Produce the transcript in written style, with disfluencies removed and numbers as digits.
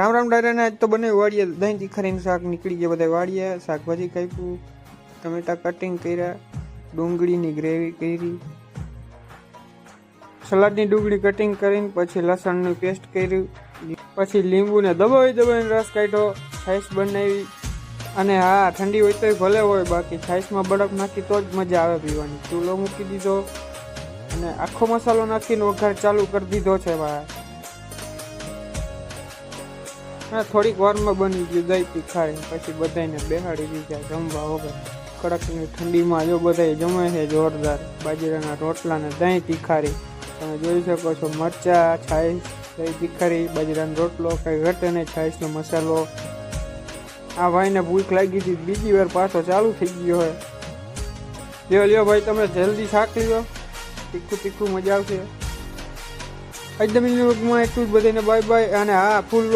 રામ રામ ડાયરાને આજ તો બને વાડીએ દહીં તીખારીનું શાક નીકળી ગયા બધા વાડીએ શાકભાજી કાપ્યું ટમેટા કટિંગ કર્યા ડુંગળીની ગ્રેવી કરી સલાડની ડુંગળી કટિંગ કરીને પછી લસણની પેસ્ટ કર્યું પછી લીંબુને દબાવીને રસ કાઢ્યો છાશ બનાવી અને હા ઠંડી હોય તો ભલે હોય બાકી છાશમાં બરફ નાખી તો જ મજા આવે પીવાની ચૂલો મૂકી દીધો અને આખો મસાલો નાખીને વઘાર ચાલુ કરી દીધો છે ભાઈ હા થોડીક વારમાં બની ગયું દહીં તીખારી પછી બધાને બેહાડી દીધા જમવા વગર કડકની ઠંડીમાં જો બધા જમે છે જોરદાર બાજરાના રોટલા ને દહીં તીખારી તમે જોઈ શકો છો મરચા છાશ દહીં તીખારી બાજરાનો રોટલો કઈ ઘટે નહીં છાશનો મસાલો આ ભાઈને ભૂખ લાગી હતી બીજી વાર પાછો ચાલુ થઈ ગયો હોય લ્યો ભાઈ તમે જલ્દી શાક લ્યો તીખું મજા આવશે એકદમ એટલું જ બધાને બાય બાય અને હા ફૂલ